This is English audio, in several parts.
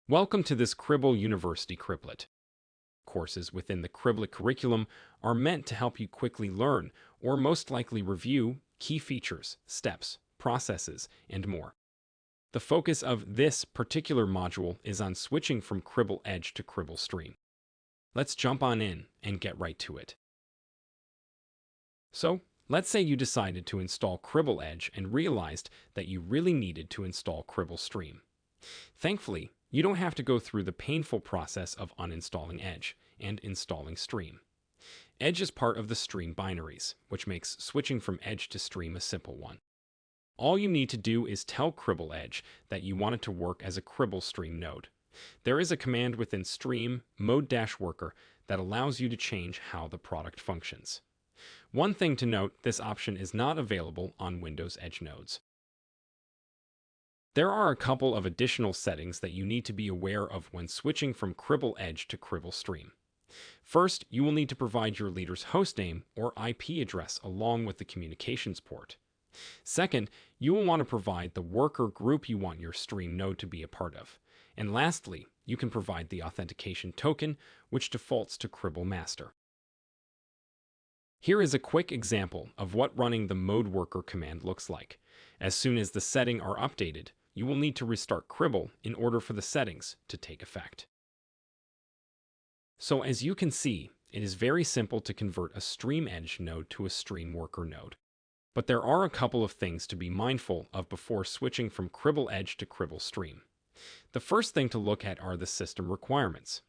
Welcome to this Cribl University Criblet. Courses within the Cribl curriculum are meant to help you quickly learn, or most likely review, key features, steps, processes, and more. The focus of this particular module is on switching from Cribl Edge to Cribl Stream. Let's jump on in and get right to it. So, let's say you decided to install Cribl Edge and realized that you really needed to install Cribl Stream. Thankfully, you don't have to go through the painful process of uninstalling Edge and installing Stream. Edge is part of the Stream binaries, which makes switching from Edge to Stream a simple one. All you need to do is tell Cribl Edge that you want it to work as a Cribl Stream node. There is a command within Stream mode-worker that allows you to change how the product functions. One thing to note, this option is not available on Windows Edge nodes. There are a couple of additional settings that you need to be aware of when switching from Cribl Edge to Cribl Stream. First, you will need to provide your leader's hostname or IP address along with the communications port. Second, you will want to provide the worker group you want your Stream node to be a part of. And lastly, you can provide the authentication token, which defaults to Cribl Master. Here is a quick example of what running the mode worker command looks like. As soon as the settings are updated, you will need to restart Cribl in order for the settings to take effect. So as you can see, it is very simple to convert a Stream Edge node to a Stream Worker node. But there are a couple of things to be mindful of before switching from Cribl Edge to Cribl Stream. The first thing to look at are the system requirements.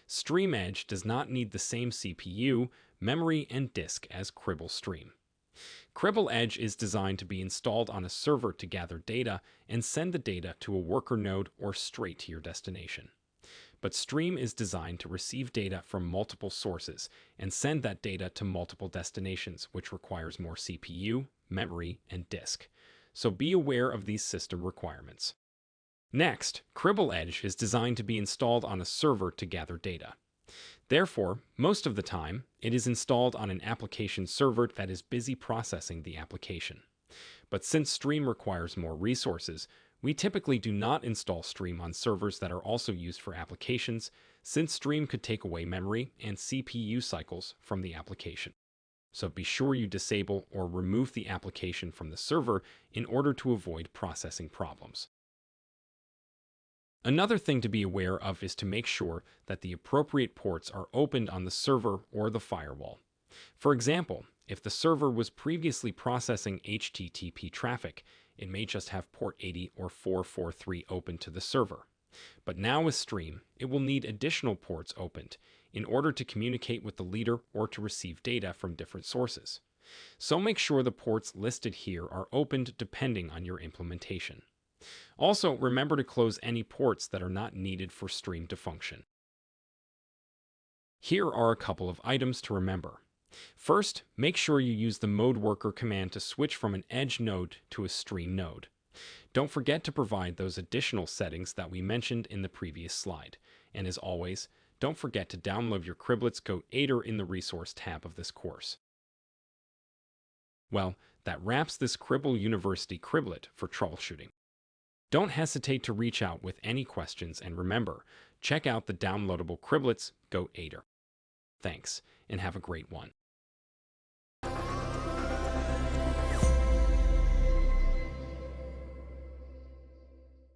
Stream Edge does not need the same CPU, memory, and disk as Cribl Stream. Cribl Edge is designed to be installed on a server to gather data and send the data to a worker node or straight to your destination. But Stream is designed to receive data from multiple sources and send that data to multiple destinations, which requires more CPU, memory, and disk. So be aware of these system requirements. Next, Cribl Edge is designed to be installed on a server to gather data. Therefore, most of the time, it is installed on an application server that is busy processing the application. But since Stream requires more resources, we typically do not install Stream on servers that are also used for applications, since Stream could take away memory and CPU cycles from the application. So be sure you disable or remove the application from the server in order to avoid processing problems. Another thing to be aware of is to make sure that the appropriate ports are opened on the server or the firewall. For example, if the server was previously processing HTTP traffic, it may just have port 80 or 443 open to the server. But now with Stream, it will need additional ports opened in order to communicate with the leader or to receive data from different sources. So make sure the ports listed here are opened depending on your implementation. Also, remember to close any ports that are not needed for Stream to function. Here are a couple of items to remember. First, make sure you use the mode worker command to switch from an Edge node to a Stream node. Don't forget to provide those additional settings that we mentioned in the previous slide. And as always, don't forget to download your Criblets Go 8er in the resource tab of this course. Well, that wraps this Cribl University Criblet for troubleshooting. Don't hesitate to reach out with any questions, and remember, check out the downloadable Criblets Go 8er. Thanks, and have a great one.